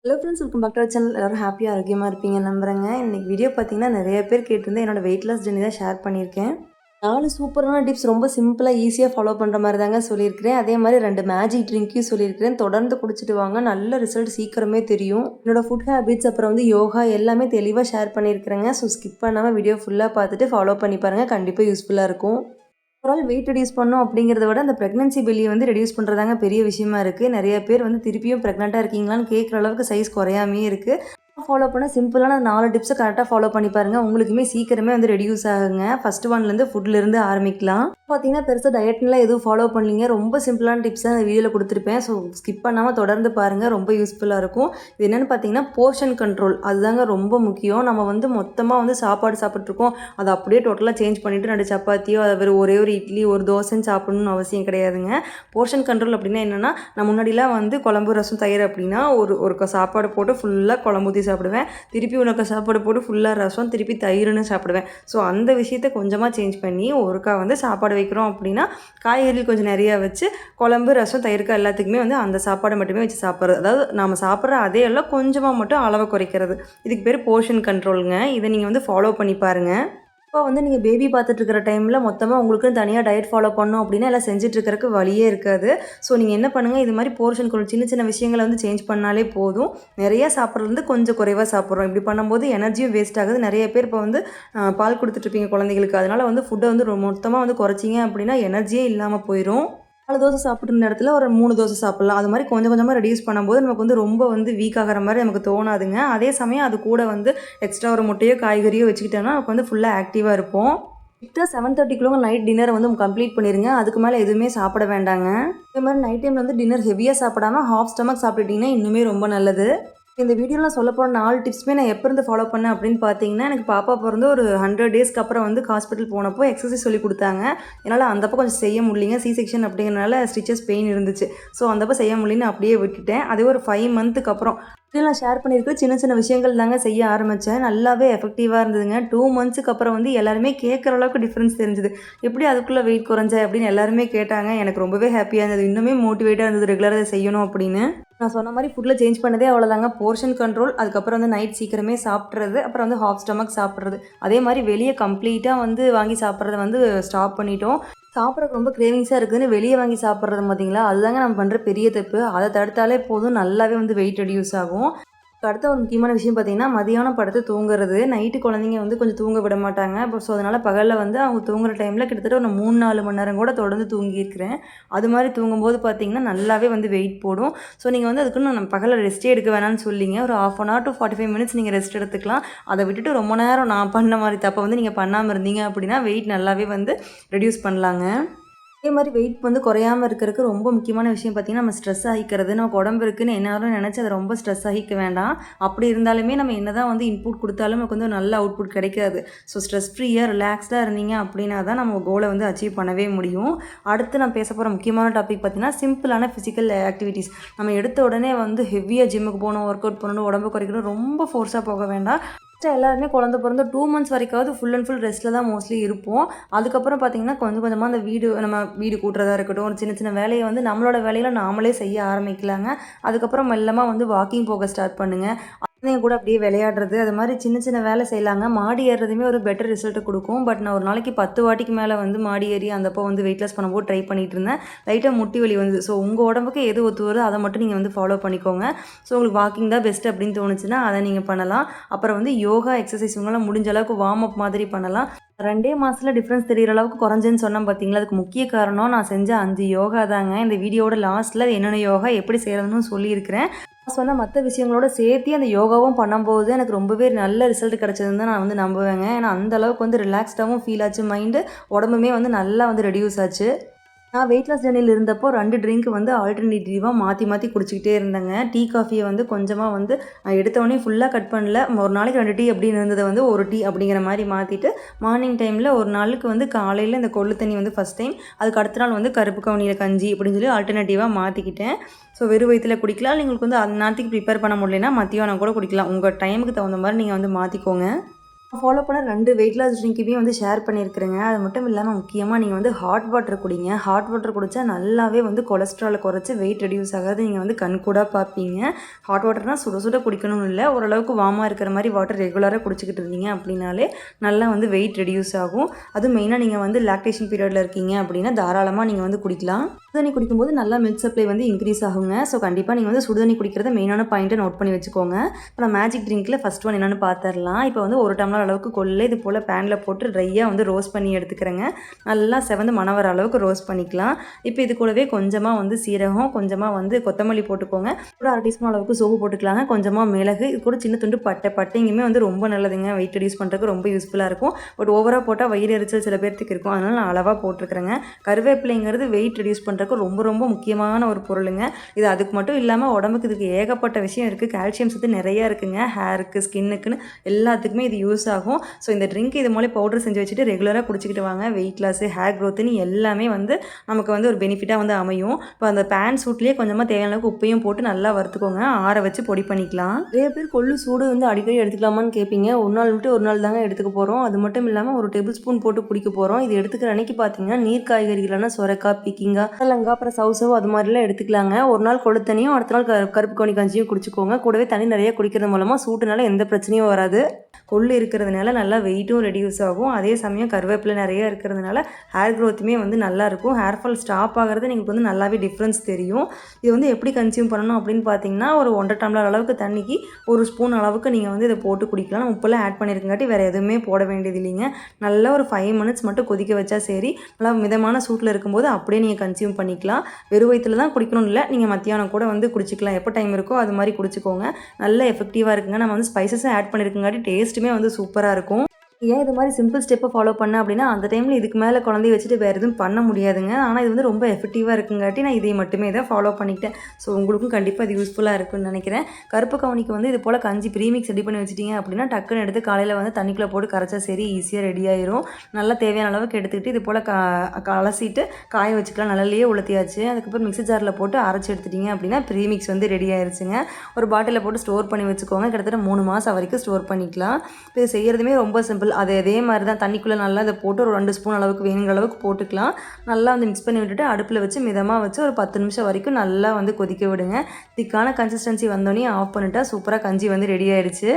Hello friends, welcome back to our channel. எல்லோரும் ஹாப்பியாக ஆரோக்கியமாக இருப்பீங்க நம்புறேங்க. இன்றைக்கி வீடியோ பார்த்தீங்கன்னா நிறைய பேர் கேட்டிருந்தேன். என்னோடய வெயிட் லாஸ் ஜர்னி தான் ஷேர் பண்ணியிருக்கேன். 4 சூப்பரான டிப்ஸ் ரொம்ப சிம்பிளாக ஈஸியாக ஃபாலோ பண்ணுற மாதிரி தாங்க சொல்லியிருக்கிறேன். அதே மாதிரி 2 மேஜிக் ட்ரிங்க்கையும் சொல்லியிருக்கிறேன். தொடர்ந்து குடிச்சிட்டு வாங்க, நல்ல ரிசல்ட் சீக்கிரமே தெரியும். என்னோடய ஃபுட் ஹேபிட்ஸ் அப்புறம் வந்து யோகா எல்லாமே தெளிவாக ஷேர் பண்ணியிருக்கிறேங்க. ஸோ ஸ்கிப் பண்ணாமல் வீடியோ ஃபுல்லாக பார்த்துட்டு ஃபாலோ பண்ணி பாருங்கள், கண்டிப்பாக யூஸ்ஃபுல்லாக இருக்கும். ஓவரால் வெயிட் ரெடியூஸ் பண்ணணும் அப்படிங்கிறத விட அந்த ப்ரெக்னன்சி பெல்லியை வந்து ரெடியூஸ் பண்ணுறதாங்க பெரிய விஷயமா இருக்குது. நிறைய பேர் வந்து திருப்பியும் ப்ரெக்னெண்ட்டாக இருக்கீங்களான்னு கேட்குற அளவுக்கு சைஸ் குறையாமே இருக்குது. ஃபாலோ பண்ண சிம்பிளான 4 டிப்ஸை கரெக்டாக ஃபாலோ பண்ணி பாருங்கள், உங்களுக்குமே சீக்கிரமே வந்து ரெடியூஸ் ஆகுங்க. ஃபஸ்ட்டு ஒன்லேருந்து ஃபுட்லேருந்து ஆரம்பிக்கலாம். பார்த்தீங்கன்னா பெருசாக டயட்லாம் எதுவும் ஃபாலோ பண்ணீங்க, ரொம்ப சிம்பிளான டிப்ஸை அந்த வீடியோவில் கொடுத்துருப்பேன். ஸோ ஸ்கிப் பண்ணாமல் தொடர்ந்து பாருங்கள், ரொம்ப யூஸ்ஃபுல்லாக இருக்கும். இது என்னென்னு பார்த்தீங்கன்னா போர்ஷன் கண்ட்ரோல், அதுதாங்க ரொம்ப முக்கியம். நம்ம வந்து மொத்தமாக வந்து சாப்பாடு சாப்பிட்ருக்கோம், அதை அப்படியே டோட்டலாக சேஞ்ச் பண்ணிவிட்டு 2 சப்பாத்தியோ அதை வெறும் ஒரே ஒரு இட்லி ஒரு தோசைன்னு சாப்பிடணும்னு அவசியம் கிடையாதுங்க. போர்ஷன் கண்ட்ரோல் அப்படின்னா என்னென்னா, நான் முன்னாடிலாம் வந்து குழம்பு ரசம் தயிர் அப்படின்னா ஒரு சாப்பாடு போட்டு ஃபுல்லாக குழம்பு ஊற்றி சாப்பிடுவேன், திருப்பி உனக்கு சாப்பாடு போட்டு ஃபுல்லாக ரசம் திருப்பி தயிர்னு சாப்பிடுவேன். ஸோ அந்த விஷயத்தை கொஞ்சமாக சேஞ்ச் பண்ணி ஒருக்கா வந்து சாப்பாடு வைக்கிறோம் அப்படின்னா காய்கறிகள் கொஞ்சம் நிறையா வச்சு குழம்பு ரசம் தயிருக்கு எல்லாத்துக்குமே வந்து அந்த சாப்பாடை மட்டுமே வச்சு சாப்பிட்றது. அதாவது நம்ம சாப்பிட்ற அதே எல்லாம் கொஞ்சமாக மட்டும் அளவை குறைக்கிறது. இதுக்கு பேர் போர்ஷன் கண்ட்ரோலுங்க. இதை நீங்கள் வந்து ஃபாலோ பண்ணி பாருங்கள். இப்போ வந்து நீங்கள் பேபி பார்த்துட்ருக்கிற டைமில் மொத்தமாக உங்களுக்குன்னு தனியாக டயட் ஃபாலோ பண்ணணும் அப்படின்னா எல்லாம் செஞ்சுட்ருக்கிறதுக்கு வழியே இருக்காது. ஸோ நீங்கள் என்ன பண்ணுங்கள், இது மாதிரி போர்ஷன் சின்ன சின்ன விஷயங்களை வந்து சேஞ்ச் பண்ணாலே போதும். நிறையா சாப்பிட்றது கொஞ்சம் குறைவாக சாப்பிட்றோம். இப்படி பண்ணும்போது எனர்ஜியும் வேஸ்ட் ஆகுது. நிறைய பேர் இப்போ வந்து பால் கொடுத்துட்ருப்பீங்க குழந்தைகளுக்கு, அதனால் வந்து ஃபுட்டை வந்து மொத்தமாக வந்து குறைச்சிங்க அப்படின்னா எனர்ஜியே இல்லாமல் போயிடும். 4 தோசை சாப்பிட்ருந்த இடத்துல ஒரு 3 தோசை சாப்பிட்லாம். அது மாதிரி கொஞ்சம் கொஞ்சமாக ரெடியூஸ் பண்ணும்போது நமக்கு வந்து ரொம்ப வந்து வீக் ஆகிற மாதிரி நமக்கு தோணாதுங்க. அதே சமயம் அது கூட வந்து எக்ஸ்ட்ரா ஒரு முட்டையோ காய்கறியோ வச்சுக்கிட்டோம்னா நமக்கு வந்து ஃபுல்லாக ஆக்டிவாக இருப்போம். கரெக்டாக 7:30க்குள்ள நைட் டின்னரை வந்து கம்ப்ளீட் பண்ணிடுங்க. அதுக்கு மேலே எதுவுமே சாப்பிட வேண்டாங்க. அதே மாதிரி நைட் டைமில் வந்து டின்னர் ஹெவியாக சாப்பிடாமல் ஹாஃப் ஸ்டமக் சாப்பிட்டுட்டிங்கன்னா இன்னுமே ரொம்ப நல்லது. இந்த வீடியோவில் நான் சொல்ல போகிற 4 டிப்ஸுமே நான் எப்போ இருந்து ஃபாலோ பண்ணேன் அப்படின்னு பார்த்தீங்கன்னா, எனக்கு பாப்பா பிறந்து ஒரு 100 டேஸ்க்கு அப்புறம் வந்து ஹாஸ்பிட்டல் போனப்போ எக்ஸசைஸ் சொல்லி கொடுத்தாங்க. என்னால் அந்தப்போ கொஞ்சம் செய்ய முடியலைங்க, C-செக்ஷன் அப்படிங்கிறனால ஸ்டிச்சஸ் பெயின் இருந்துச்சு. ஸோ அந்தப்போ செய்ய முடியலன்னு அப்படியே விட்டுட்டேன். அதே ஒரு 5 மந்த்துக்கு அப்புறம் நான் ஷேர் பண்ணியிருக்க சின்ன சின்ன விஷயங்கள் தாங்க செய்ய ஆரம்பித்தேன். நல்லாவே எஃபெக்டிவாக இருந்ததுங்க. 2 மந்த்ஸுக்கு அப்புறம் வந்து எல்லாருமே கேட்குற அளவுக்கு டிஃப்ரென்ஸ் தெரிஞ்சுது. எப்படி அதுக்குள்ளே வெயிட் குறைஞ்ச அப்படின்னு எல்லாருமே கேட்டாங்க. எனக்கு ரொம்பவே ஹாப்பியாக இருந்தது, இன்னுமே மோட்டிவேட்டாக இருந்தது ரெகுலராக இதை செய்யணும் அப்படின்னு. நான் சொன்ன மாதிரி ஃபுட்டில் சேஞ்ச் பண்ணதே அவ்வளோதாங்க. போர்ஷன் கண்ட்ரோல், அதுக்கப்புறம் வந்து நைட் சீக்கிரமே சாப்பிட்றது, அப்புறம் வந்து ஹாஃப் ஸ்டமக் சாப்பிட்றது. அதே மாதிரி வெளியே கம்ப்ளீட்டாக வந்து வாங்கி சாப்பிட்றத வந்து ஸ்டாப் பண்ணிட்டோம். சாப்பிட்றதுக்கு ரொம்ப கிரேவிங்ஸாக இருக்குதுன்னு வெளியே வாங்கி சாப்பிட்றது பார்த்தீங்களா, அதுதாங்க நம்ம பண்ணுற பெரிய தப்பு. அதை தடுத்தாலே போதும், நல்லாவே வந்து வெயிட் ரெடியூஸ் ஆகும். அடுத்த ஒரு முக்கியமான விஷயம் பார்த்தீங்கன்னா, மதியானம் படுத்து தூங்குறது. நைட்டு குழந்தைங்க வந்து கொஞ்சம் தூங்க விட மாட்டாங்க. இப்போ ஸோ அதனால் பகலில் வந்து அவங்க தூங்குற டைமில் கிட்டத்தட்ட ஒரு 3-4 மணி நேரம் கூட தொடர்ந்து தூங்கியிருக்கிறேன். அது மாதிரி தூங்கும்போது பார்த்தீங்கன்னா நல்லாவே வந்து வெயிட் போடும். ஸோ நீங்கள் வந்து அதுக்குன்னு நம்ம பகலில் ரெஸ்ட்டே எடுக்க வேணாம்னு சொல்லிங்க. ஒரு 1/2 hour to 45 minutes நீங்கள் ரெஸ்ட் எடுத்துக்கலாம். அதை விட்டுட்டு ரொம்ப நேரம் நான் பண்ண மாதிரி தப்பை வந்து நீங்கள் பண்ணாமல் இருந்தீங்க அப்படின்னா வெயிட் நல்லாவே வந்து ரெடியூஸ் பண்ணலாங்க. அதே மாதிரி வெயிட் வந்து குறையாமல் இருக்கிறதுக்கு ரொம்ப முக்கியமான விஷயம் பார்த்திங்கன்னா, நம்ம ஸ்ட்ரெஸ் ஆகிக்கிறது. நமக்கு உடம்பு இருக்குதுன்னு என்னாலும் நினச்சி அதை ரொம்ப ஸ்ட்ரெஸ் ஆகிக்க வேண்டாம். அப்படி இருந்தாலுமே நம்ம என்ன தான் வந்து இன்புட் கொடுத்தாலும் நமக்கு வந்து நல்ல அவுட்புட் கிடைக்காது. ஸோ ஸ்ட்ரெஸ் ஃப்ரீயாக ரிலாக்ஸ்டாக இருந்தீங்க அப்படின்னா தான் நம்ம கோலை வந்து அச்சீவ் பண்ணவே முடியும். அடுத்து நான் பேச போகிற முக்கியமான டாபிக் பார்த்திங்கன்னா, சிம்பிளான ஃபிசிக்கல் ஆக்டிவிட்டீஸ். நம்ம எடுத்த உடனே வந்து ஹெவியாக ஜிம்முக்கு போகணும், ஒர்க் அவுட் பண்ணணும், உடம்பு குறைக்கணும், ரொம்ப ஃபோர்ஸாக போக வேண்டாம். எல்லாருமே குழந்தை பிறந்து 2 months வரைக்காவது ஃபுல் அண்ட் ஃபுல் ரெஸ்ட்டில் தான் மோஸ்ட்லி இருப்போம். அதுக்கப்புறம் பார்த்திங்கன்னா கொஞ்சம் கொஞ்சமாக அந்த வீடு கூட்டுறதா இருக்கட்டும், ஒரு சின்ன சின்ன வேலையை வந்து நம்மளோட வேலையில் நாமளே செய்ய ஆரம்பிக்கலாங்க. அதுக்கப்புறம் மெல்லமாக வந்து வாக்கிங் போக ஸ்டார்ட் பண்ணுங்கள். குழந்தைங்க கூட அப்படியே விளையாடுறது, அது மாதிரி சின்ன சின்ன வேலை செய்யலாங்க. மாடி ஏறுறதுமே ஒரு பெட்டர் ரிசல்ட்டை கொடுக்கும். பட் நான் ஒரு நாளைக்கு 10 வாட்டிக்கு மேலே வந்து மாடி ஏறி அந்தப்போ வந்து வெயிட் லாஸ் பண்ணும்போது ட்ரை பண்ணிகிட்டு இருந்தேன். லைட்டாக முட்டி வலி வந்து. ஸோ உங்கள் உடம்புக்கு எது ஒத்து வருதோ அதை மட்டும் நீங்கள் வந்து ஃபாலோ பண்ணிக்கோங்க. ஸோ உங்களுக்கு வாக்கிங் தான் பெஸ்ட் அப்படின்னு தோணுச்சுன்னா அதை நீங்கள் பண்ணலாம். அப்புறம் வந்து யோகா எக்ஸசைஸ் உங்களால் முடிஞ்ச அளவுக்கு வார்ம் அப் மாதிரி பண்ணலாம். 2 மாதத்தில் டிஃப்ரென்ஸ் தெரிகிற அளவுக்கு குறைஞ்சேன்னு சொன்னேன் பார்த்தீங்களா, அதுக்கு முக்கிய காரணம் நான் செஞ்ச 5 யோகா தாங்க. இந்த வீடியோட லாஸ்ட்டில் என்னென்ன யோகா எப்படி செய்கிறதுன்னு சொல்லியிருக்கிறேன். நான் சொன்ன மற்ற விஷயங்களோட சேர்த்து அந்த யோகாவும் பண்ணும்போது எனக்கு ரொம்பவே நல்ல ரிசல்ட் கிடச்சதுன்னு தான் நான் வந்து நம்புவேங்க. ஏன்னா அந்தளவுக்கு வந்து ரிலாக்ஸ்டாகவும் ஃபீல் ஆச்சு, மைண்டு உடம்புமே வந்து நல்லா வந்து ரெடியூஸ் ஆச்சு. நான் வெயிட் லாஸ் ஜர்னியில் இருந்தப்போ 2 ட்ரிங்க் வந்து ஆல்டர்னேட்டிவாக மாற்றி மாற்றி குடிச்சிக்கிட்டே இருந்தேங்க. டீ காஃபியை வந்து கொஞ்சமாக வந்து எடுத்தவொடனே ஃபுல்லாக கட் பண்ணல. ஒரு நாளைக்கு 2 டீ அப்படின்னு இருந்ததை வந்து 1 டீ அப்படிங்கிற மாதிரி மாற்றிட்டு மார்னிங் டைமில் ஒரு நாளுக்கு வந்து காலையில் இந்த கொள்ளு தண்ணி வந்து ஃபஸ்ட் டைம், அதுக்கு அடுத்த நாள் வந்து கருப்பு கவுனியில் கஞ்சி அப்படின்னு சொல்லி ஆல்டர்னேட்டிவாக மாற்றிக்கிட்டேன். ஸோ வெறும் வயிற்றில் குடிக்கலாம். உங்களுக்கு வந்து அந்த நேரத்துக்கு ப்ரிப்பேர் பண்ண முடியலன்னா மத்தியானம் கூட குடிக்கலாம். உங்கள் டைமுக்கு தகுந்த மாதிரி நீங்கள் வந்து மாற்றிக்கோங்க. ஃபாலோ பண்ண 2 வெயிட் லாஸ் ட்ரிங்க்குமே வந்து ஷேர் பண்ணியிருக்கிறேங்க. அது மட்டும் இல்லாமல் முக்கியமாக நீங்கள் வந்து ஹாட் வாட்டர் குடிங்க. ஹாட் வாட்டர் குடித்தா நல்லாவே வந்து கொலஸ்ட்ராலை குறைச்சி வெயிட் ரெடியூஸ் ஆகாது நீங்கள் வந்து கண்கூடாக பார்ப்பீங்க. ஹாட் வாட்டர்னால் சுட சுட குடிக்கணும்னு இல்லை, ஓரளவுக்கு வார்மாக இருக்கிற மாதிரி வாட்டர் ரெகுலராக குடிச்சிக்கிட்டு இருந்தீங்க அப்படின்னாலே நல்லா வந்து வெயிட் ரெடியூஸ் ஆகும். அதுவும் மெயினாக நீங்கள் வந்து லாக்டேஷன் பீரியடில் இருக்கீங்க அப்படின்னா தாராளமாக நீங்கள் வந்து குடிக்கலாம். சுடுதண்ணி குடிக்கும்போது நல்லா மில்க் சப்ளை வந்து இன்க்ரீஸ் ஆகுங்க. ஸோ கண்டிப்பாக நீங்கள் வந்து சுடுதண்ணி குடிக்கிறத மெயினான பாயிண்ட்டை நோட் பண்ணி வச்சுக்கோங்க. இப்போ நான் மேஜிக் ட்ரிங்க்கில் ஃபஸ்ட் ஒன் என்னென்னு பார்த்துடலாம். இப்போ வந்து 1 டம்ளர் அளவுக்கு கொள்ளை இது போல் பேனில் போட்டு ட்ரையாக வந்து ரோஸ்ட் பண்ணி எடுத்துக்கிறேங்க. நல்லா செவந்து மணம் வர அளவுக்கு ரோஸ்ட் பண்ணிக்கலாம். இப்போ இது கூடவே கொஞ்சமாக வந்து சீரகம், கொஞ்சமாக வந்து கொத்தமல்லி போட்டுக்கோங்க. ஒரு 1/2 டீஸ்பூன் அளவுக்கு சோப்பு போட்டுக்கலாங்க. கொஞ்சமாக மிளகு, இது கூட சின்ன துண்டு பட்டைங்குமே வந்து ரொம்ப நல்லதுங்க. வெயிட் ரெடியூஸ் பண்ணுறதுக்கு ரொம்ப யூஸ்ஃபுல்லாக இருக்கும். பட் ஓவராக போட்டால் வயிறு எரிச்சல் சில பேர்த்துக்கு இருக்கும், அதனால் நான் அளவாக போட்டிருக்கிறேங்க. கருவேப்பிலைங்கிறது வெயிட் ரெடியூஸ் பண்ணுறதுக்கு ரொம்ப ரொம்ப முக்கியமான ஒரு பொருளுங்க. இது அதுக்கு மட்டும் இல்லாமல் உடம்புக்கு இதுக்கு ஏகப்பட்ட விஷயம் இருக்குது. கால்சியம் சத்து நிறையா இருக்குங்க. ஹேருக்கு, ஸ்கின்னுக்குன்னு எல்லாத்துக்குமே இது யூஸ் ஆகும். ஸோ இந்த ட்ரிங்க் இது மூலம் பவுடர் செஞ்சு வச்சுட்டு ரெகுலராக குடிச்சிக்கிட்டு வாங்க. வெயிட் லாஸு, ஹேர் க்ரோத்துன்னு எல்லாமே வந்து நமக்கு வந்து ஒரு பெனிஃபிட்டாக வந்து அமையும். இப்போ அந்த பேன் சூட்லேயே கொஞ்சமாக தேவையான அளவுக்கு உப்பையும் போட்டு நல்லா வறுத்துக்கோங்க. ஆற வச்சு பொடி பண்ணிக்கலாம். நிறைய பேர் கொள்ளு சூடு வந்து அடிக்கடி எடுத்துக்கலாமான்னு கேட்பீங்க. ஒரு நாள் விட்டு ஒரு நாள் தாங்க எடுத்துக்க போகிறோம். அது மட்டும் இல்லாமல் 1 டேபிள் ஸ்பூன் போட்டு குடிக்க போகிறோம். இது எடுத்துக்கிற அன்னைக்கு பார்த்தீங்கன்னா நீர் காய்கறிகளான சொரக்காய், பீக்கிங்காய், புடலங்காய், அப்புறம் சவுசவு அது மாதிரிலாம் எடுத்துக்கலாங்க. ஒரு நாள் கொள்ளு தண்ணியும் அடுத்த நாள் கருப்பு கவுனி கஞ்சியும் குடிச்சிக்கோங்க. கூடவே தண்ணி நிறைய குடிக்கிறது மூலமாக சூட்டுனால எந்த பிரச்சனையும் வராது. கொள்ளு இருக்கிறதுனால நல்லா வெயிட்டும் ரெடியூஸ் ஆகும். அதே சமயம் கருவேப்பிலை நிறைய இருக்கிறதுனால ஹேர் க்ரோத்துமே வந்து நல்லா இருக்கும். ஹேர் ஃபால் ஸ்டாப் ஆகிறது നിങ്ങൾക്ക് வந்து நல்லாவே டிஃப்ரென்ஸ் தெரியும். இது வந்து எப்படி கன்சியூம் பண்ணணும் அப்படின்னு பார்த்தீங்கன்னா, ஒரு 1.5 டம்ளர் அளவுக்கு தண்ணிக்கு 1 ஸ்பூன் அளவுக்கு நீங்கள் வந்து இதை போட்டு குடிக்கலாம். உப்பெல்லாம் ஆட் பண்ணியிருக்கங்காட்டி வேறு எதுவுமே போட வேண்டியது இல்லைங்க. நல்லா ஒரு 5 மினிட்ஸ் மட்டும் கொதிக்க வச்சா சரி. நல்லா மிதமான சூட்டில் இருக்கும்போது அப்படியே நீங்கள் கன்சியூம் பண்ணிக்கலாம். வெறும் வயிற்றுல தான் குடிக்கணும் இல்லை, நீங்கள் மத்தியானம் கூட வந்து குடிச்சிக்கலாம். எப்போ டைம் இருக்கோ அது மாதிரி குடிச்சிக்கோங்க. நல்ல எஃபெக்டிவாக இருக்குங்க. நம்ம வந்து ஸ்பைசஸும் ஆட் பண்ணியிருக்கங்காட்டி டேஸ்ட்டுமே வந்து சூப்பராக இருக்கும். ஏன் இது மாதிரி சிம்பிள் ஸ்டெப்பை ஃபாலோ பண்ணேன் அப்படின்னா, அந்த டைமில் இதுக்கு மேலே குழந்தைய வச்சுட்டு வேறு எதுவும் பண்ண முடியாதுங்க. ஆனால் இது வந்து ரொம்ப எஃபெக்டிவாக இருக்குங்காட்டி நான் இதை மட்டுமே தான் ஃபாலோ பண்ணிக்கிட்டேன். ஸோ உங்களுக்கும் கண்டிப்பாக இது யூஸ்ஃபுல்லாக இருக்குன்னு நினைக்கிறேன். கருப்பு கவுனிக்கு வந்து இது போல் கஞ்சி ப்ரீமிக்ஸ் ரெடி பண்ணி வச்சிட்டிங்க அப்படின்னா டக்குன்னு எடுத்து காலையில் வந்து தண்ணிக்குள்ளே போட்டு கரைச்சா சரி ஈஸியாக ரெடி ஆயிரும். நல்லா தேவையான அளவுக்கு எடுத்துக்கிட்டு இது போல் அலசிட்டு காய வச்சுக்கலாம். நல்லலையே உளுத்தியாச்சு. அதுக்கப்புறம் மிக்ஸி ஜாரில் போட்டு அரைச்சி எடுத்துட்டிங்க அப்படின்னா ப்ரீமிக்ஸ் வந்து ரெடி ஆயிடுச்சுங்க. ஒரு பாட்டிலில் போட்டு ஸ்டோர் பண்ணி வச்சுக்கோங்க. கிட்டத்தட்ட 3 மாதம் வரைக்கும் ஸ்டோர் பண்ணிக்கலாம். இது செய்கிறதுமே ரொம்ப சிம்பிள். அதே மாதிரி தான் தண்ணிக்குள்ளே நல்லா இதை போட்டு ஒரு 2 ஸ்பூன் அளவுக்கு வேணுங்கிற அளவுக்கு போட்டுக்கலாம். நல்லா வந்து மிக்ஸ் பண்ணி விட்டுட்டு அடுப்பில் வச்சு மிதமாக வச்சு ஒரு 10 நிமிஷம் வரைக்கும் நல்லா வந்து கொதிக்க விடுங்க. திக்கான கன்சிஸ்டன்சி வந்தோடனே ஆஃப் பண்ணிட்டா சூப்பராக கஞ்சி வந்து ரெடி ஆயிடுச்சு.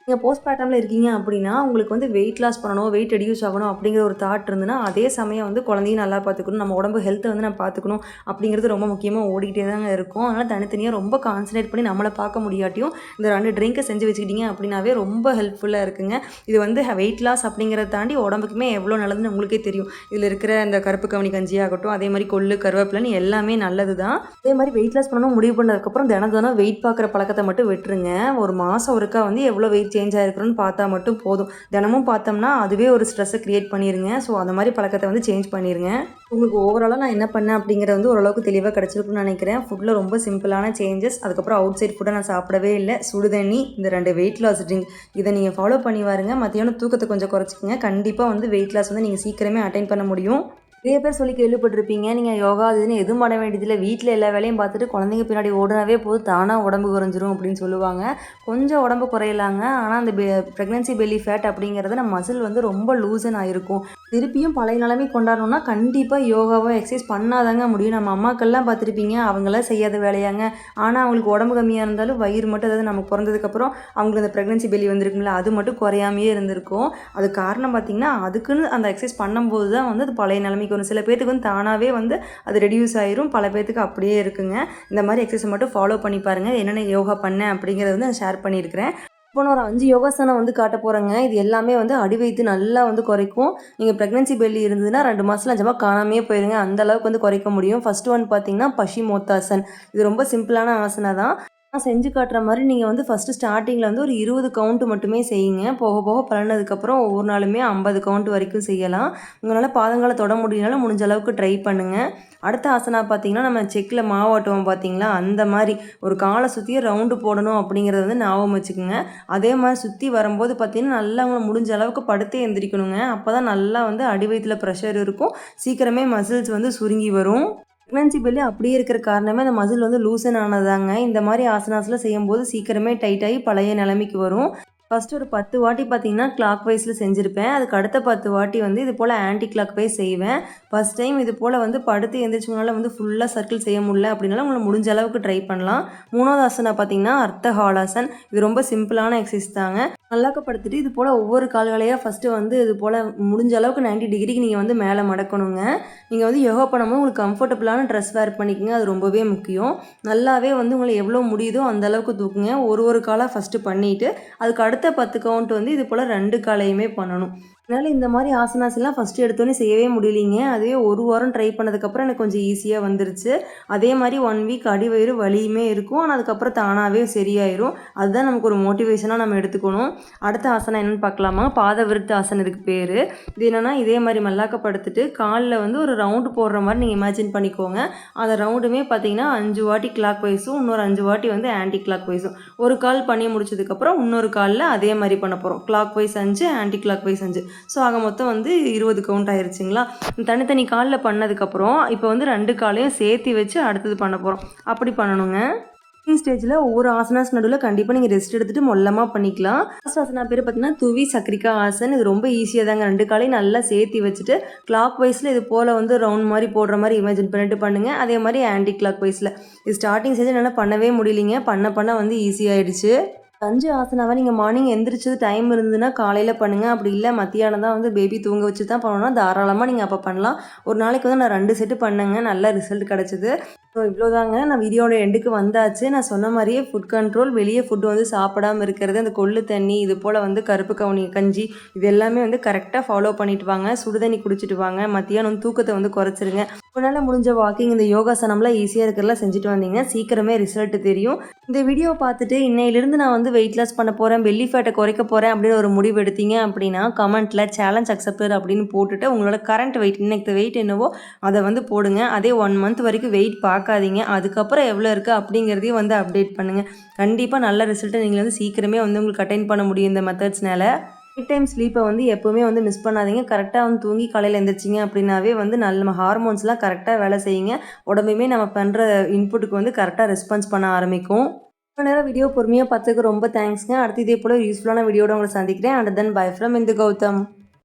நீங்கள் போஸ்ட்மார்ட்டமில் இருக்கீங்க அப்படின்னா உங்களுக்கு வந்து வெயிட் லாஸ் பண்ணணும், வெயிட் ரெடியூஸ் ஆகணும் அப்படிங்கிற ஒரு தாட் இருந்துன்னா, அதே சமயம் வந்து குழந்தையும் நல்லா பார்த்துக்கணும், நம்ம உடம்பு ஹெல்த்தை வந்து நம்ம பார்த்துக்கணும் அப்படிங்கிறது ரொம்ப முக்கியமாக ஓடிக்கிட்டே தாங்க இருக்கும். அதனால் தனித்தனியாக ரொம்ப கான்சன்ட்ரேட் பண்ணி நம்மளை பார்க்க முடியாட்டியும் இந்த 2 ட்ரிங்கை செஞ்சு வச்சுக்கிட்டீங்க அப்படின்னாவே ரொம்ப ஹெல்ப்ஃபுல்லாக இருக்குங்க. இது வந்து வெயிட் லாஸ் அப்படிங்கிறத தாண்டி உடம்புக்குமே எவ்வளோ நல்லதுன்னு உங்களுக்கே தெரியும். இதில் இருக்கிற இந்த கருப்பு கவுனி கஞ்சியாகட்டும், அதே மாதிரி கொள்ளு, கருவேப்பிலைன்னு எல்லாமே நல்லது தான். அதே மாதிரி வெயிட் லாஸ் பண்ணணும் முடிவு பண்ணதுக்கப்புறம் தினம் வெயிட் பார்க்குற பழக்கத்தை மட்டும் விட்டுருங்க. ஒரு மாதம் ஒருக்கா வந்து எவ்வளோ வெயிட் சேஞ்ச் ஆகிருக்கிறோன்னு பார்த்தா மட்டும் போதும். தினமும் பார்த்தோம்னா அதுவே ஒரு ஸ்ட்ரெஸ்ஸை க்ரியேட் பண்ணிடுங்க. ஸோ அந்த மாதிரி பழக்கத்தை வந்து சேஞ்ச் பண்ணிடுங்க. உங்களுக்கு ஓவராலாக நான் என்ன பண்ணேன் அப்படிங்கிறது வந்து ஓரளவுக்கு தெளிவாக கிடச்சிருக்குன்னு நினைக்கிறேன். ஃபுட்டில் ரொம்ப சிம்பிளான சேஞ்சஸ். அதுக்கப்புறம் அவுட் சைட் ஃபுட்டை நான் சாப்பிடவே இல்லை. சுடுதண்ணி, இந்த 2 வெயிட் லாஸ் ட்ரிங்க் இதை நீங்கள் ஃபாலோ பண்ணி வாருங்க. மத்தியானம் தூக்கத்தை கொஞ்சம் குறைச்சிக்கங்க. கண்டிப்பாக வந்து வெயிட் லாஸ் வந்து நீங்கள் சீக்கிரமே அட்டைன் பண்ண முடியும். நிறைய பேர் சொல்லி கேள்விப்பட்டிருப்பீங்க, நீங்கள் யோகா அதுன்னு எதுவும் பண்ண வேண்டியதில்லை, வீட்டில் எல்லா வேலையும் பார்த்துட்டு குழந்தைங்க பின்னாடி ஓடுனாவே போதும் தானாக உடம்பு குறைஞ்சிரும் அப்படின்னு சொல்லுவாங்க. கொஞ்சம் உடம்பு குறையலாங்க. ஆனால் அந்த ப்ரெக்னன்சி பெல்லி ஃபேட் அப்படிங்கிறது நம்ம மசில் வந்து ரொம்ப லூசன் ஆகிருக்கும். திருப்பியும் பழைய நிலைமை கொண்டாடணும்னா கண்டிப்பாக யோகாவோ எக்ஸசைஸ் பண்ணாதாங்க முடியும். நம்ம அம்மாக்கள்லாம் பார்த்துருப்பீங்க, அவங்களாம் செய்யாத வேலையாங்க. ஆனால் அவங்களுக்கு உடம்பு கம்மியாக இருந்தாலும் வயிறு மட்டும், அதாவது நம்ம பிறந்ததுக்கப்புறம் அவங்களுக்கு அந்த ப்ரெக்னன்சி பெல்லி வந்திருக்குங்களா, அது மட்டும் குறையாமையே இருந்திருக்கும். அது காரணம் பார்த்திங்கன்னா அதுக்குன்னு அந்த எக்ஸசைஸ் பண்ணும்போது தான் வந்து அது பழைய நிலைமைக்கு வரும். சில பேர்த்துக்கு வந்து தானாகவே வந்து அது ரெடியூஸ் ஆயிரும், பல பேர்த்துக்கு அப்படியே இருக்குங்க. இந்த மாதிரி எக்ஸசைஸ் மட்டும் ஃபாலோ பண்ணி பாருங்கள். என்னென்ன யோகா பண்ணேன் அப்படிங்கிறத வந்து நான் ஷேர் பண்ணியிருக்கிறேன். இப்போ நான் ஒரு 5 யோகாசனம் வந்து காட்ட போகிறேங்க. இது எல்லாமே வந்து அடி வயிற்று நல்லா வந்து குறைக்கும். நீங்கள் ப்ரெக்னன்சி பெல்லி இருந்ததுன்னா 2 மாதத்தில் நிஜமாக காணாமே போயிருங்க. அந்த அளவுக்கு வந்து குறைக்க முடியும். ஃபர்ஸ்ட் ஒன் பார்த்தீங்கன்னா பஷிமோத்தாசன். இது ரொம்ப சிம்பிளான ஆசனா தான். நான் செஞ்சு காட்டுற மாதிரி நீங்கள் வந்து ஃபஸ்ட்டு ஸ்டார்டிங்கில் வந்து ஒரு 20 கவுண்ட் மட்டுமே செய்யுங்க. போக போக பழனதுக்கப்புறம் ஒவ்வொரு நாளுமே 50 கவுண்ட் வரைக்கும் செய்யலாம். உங்களால் பாதங்களை தொட முடியனால முடிஞ்ச அளவுக்கு ட்ரை பண்ணுங்கள். அடுத்த ஆசனா பார்த்தீங்கன்னா, நம்ம செக்கில் மாவாட்டுவோம் பார்த்தீங்களா, அந்த மாதிரி ஒரு காலை சுற்றியே ரவுண்டு போடணும் அப்படிங்கிறத வந்து ஞாபகம் வச்சுக்கோங்க. அதே மாதிரி சுற்றி வரும்போது பார்த்தீங்கன்னா நல்லா அவங்க முடிஞ்ச அளவுக்கு படுத்தே எந்திரிக்கணுங்க. அப்போ தான் நல்லா வந்து அடி வயிற்றில் ப்ரெஷர் இருக்கும், சீக்கிரமே மசில்ஸ் வந்து சுருங்கி வரும். ப்ரெக்னன்சி பெல்லி அப்படியே இருக்கிற காரணமே அந்த மசில் வந்து லூசன் ஆனதாங்க. இந்த மாதிரி ஆசனாஸில் செய்யும்போது சீக்கிரமே டைட் ஆகி பழைய நிலைமைக்கு வரும். ஃபர்ஸ்ட் ஒரு 10 வாட்டி பார்த்தீங்கன்னா கிளாக் வைஸில் செஞ்சுருப்பேன். அதுக்கு அடுத்த 10 வாட்டி வந்து இது போல் ஆன்டி கிளாக் வைஸ் செய்வேன். ஃபர்ஸ்ட் டைம் இது போல் வந்து படுத்து எந்திரிச்சு முன்னால் வந்து ஃபுல்லாக சர்க்கிள் செய்ய முடியல அப்படின்னாலும் உங்களுக்கு முடிஞ்ச அளவுக்கு ட்ரை பண்ணலாம். 3வது ஆசனா பார்த்தீங்கன்னா அர்த்த ஹாலாசன். இது ரொம்ப சிம்பிளான எக்ஸசைஸ் தாங்க. நல்லாக்க படுத்துட்டு இது போல் ஒவ்வொரு கால்களையாக ஃபஸ்ட்டு வந்து இது போல் முடிஞ்ச அளவுக்கு 90 டிகிரிக்கு நீங்கள் வந்து மேலே மடக்கணுங்க. நீங்கள் வந்து யோகா பண்ணும்போது உங்களுக்கு கம்ஃபர்டபுளான ட்ரெஸ் வேர் பண்ணிக்கங்க. அது ரொம்பவே முக்கியம். நல்லாவே வந்து உங்களை எவ்வளோ முடியுதோ அந்த அளவுக்கு தூக்குங்க. ஒரு காலாக ஃபஸ்ட்டு பண்ணிவிட்டு அதுக்கு அடுத்த 10 கவுண்ட் வந்து இது போல் 2 காலையுமே பண்ணணும். அதனால் இந்த மாதிரி ஆசனாஸ்லாம் ஃபஸ்ட்டு எடுத்தோன்னே செய்யவே முடியலிங்க. அதுவே ஒரு வாரம் ட்ரை பண்ணதுக்கப்புறம் எனக்கு கொஞ்சம் ஈஸியாக வந்துருச்சு. அதே மாதிரி 1 வீக் அடிவயிறு வலியுமே இருக்கும். ஆனால் அதுக்கப்புறம் தானாகவே சரியாயிரும். அதுதான் நமக்கு ஒரு மோட்டிவேஷனாக நம்ம எடுத்துக்கணும். அடுத்த ஆசனம் என்னென்னு பார்க்கலாமா? பாத விருத்த ஆசனம் இதுக்கு பேர். இது என்னென்னா இதே மாதிரி மல்லாக்கப்படுத்திட்டு காலில் வந்து ஒரு ரவுண்டு போடுற மாதிரி நீங்கள் இமேஜின் பண்ணிக்கோங்க. அந்த ரவுண்டுமே பார்த்தீங்கன்னா 5 வாட்டி கிளாக் வைஸும் இன்னொரு 5 வாட்டி வந்து ஆன்டி கிளாக் வைஸும். ஒரு கால் பண்ணி முடிச்சதுக்கப்புறம் இன்னொரு காலில் அதே மாதிரி பண்ண போகிறோம். Clock wise 5 anti clock wise 5. So ஆக மொத்தம் வந்து 20 கவுண்ட் ஆயிடுச்சுங்களா. தனித்தனி காலில் பண்ணதுக்கப்புறம் இப்போ வந்து 2 காலையும் சேர்த்து வச்சு அடுத்தது பண்ண போகிறோம். அப்படி பண்ணணுங்க. ஸ்டேஜில் ஒவ்வொரு ஆசனாஸ் நடுவில் கண்டிப்பாக நீங்கள் ரெஸ்ட் எடுத்துகிட்டு மொல்லமாக பண்ணிக்கலாம். ஃபர்ஸ்ட் ஆசனா பேர் பார்த்தீங்கன்னா துவி சக்ரிகா ஆசன். இது ரொம்ப ஈஸியாக தாங்க. 2 காலையும் நல்லா சேர்த்து வச்சுட்டு கிளாக் வைஸில் இது போல் வந்து ரவுண்ட் மாதிரி போடுற மாதிரி இமேஜின் பண்ணிட்டு பண்ணுங்கள். அதே மாதிரி ஆன்டி கிளாக் வைஸில் இது ஸ்டார்டிங் ஸ்டேஜ் என்னால் பண்ணவே முடியலிங்க. பண்ண வந்து ஈஸியாகிடுச்சு. 5 ஆசனாவை நீங்கள் மார்னிங் எந்திரிச்சது டைம் இருந்ததுன்னா காலையில் பண்ணுங்கள். அப்படி இல்லை மத்தியானம் தான் வந்து பேபி தூங்க வச்சு தான் பண்ணணும்னா தாராளமாக நீங்கள் அப்போ பண்ணலாம். ஒரு நாளைக்கு வந்து நான் 2 செட்டு பண்ணேங்க. நல்ல ரிசல்ட் கிடச்சிது. ஸோ இவ்வளோதாங்க. நான் வீடியோட எண்டுக்கு வந்தாச்சு. நான் சொன்ன மாதிரியே ஃபுட் கண்ட்ரோல், வெளியே ஃபுட்டு வந்து சாப்பிடாமல் இருக்கிறது, அந்த கொள்ளு தண்ணி, இது போல் வந்து கருப்பு கவுனி கஞ்சி, இது எல்லாமே வந்து கரெக்டாக ஃபாலோ பண்ணிட்டு வாங்க. சுடுதண்ணி குடிச்சிட்டு வாங்க. மத்தியானம் வந்து தூக்கத்தை வந்து குறைச்சிருங்க. உங்களால் முடிஞ்ச வாக்கிங், இந்த யோகாசனம்லாம் ஈஸியாக இருக்கிறலாம் செஞ்சுட்டு வந்தீங்கன்னா சீக்கிரமே ரிசல்ட் தெரியும். இந்த வீடியோ பார்த்துட்டு இன்னையிலிருந்து நான் வந்து வெயிட் லாஸ் பண்ண போகிறேன், பெல்லி ஃபேட்டை குறைக்க போகிறேன் அப்படின்னு ஒரு முடிவு எடுத்தீங்க அப்படின்னா கமெண்ட்டில் சேலஞ்ச் அக்செப்டட் அப்படின்னு போட்டுட்டு உங்களோட கரண்ட் வெயிட், இன்னைக்கு வெயிட் என்னவோ அதை வந்து போடுங்க. அதே 1 மந்த் வரைக்கும் வெயிட் பார்க்காதீங்க. அதுக்கப்புறம் எவ்வளோ இருக்குது அப்படிங்கிறதையும் வந்து அப்டேட் பண்ணுங்கள். கண்டிப்பாக நல்ல ரிசல்ட்டை நீங்கள் வந்து சீக்கிரமே வந்து உங்களுக்கு அட்டைன் பண்ண முடியும் இந்த மெத்தட்ஸ்னால. நைட் டைம் ஸ்லீப்பை வந்து எப்போவுமே வந்து மிஸ் பண்ணாதீங்க. கரெக்டாக வந்து தூங்கி காலையில் எழுந்திரிச்சிங்க அப்படின்னாவே வந்து நம்ம ஹார்மோன்ஸ்லாம் கரெக்டாக வேலை செய்யுங்க. உடம்புமே நம்ம பண்ணுற இன்புட்டுக்கு வந்து கரெக்டாக ரெஸ்பான்ஸ் பண்ண ஆரம்பிக்கும். இவ்வளோ நேரம் வீடியோ பொறுமையாக பார்த்ததுக்கு ரொம்ப தேங்க்ஸ்ங்க. அடுத்து இதே போல் யூஸ்ஃபுல்லான வீடியோட உங்களை சந்திக்கிறேன். And then bye from Indu Gautham.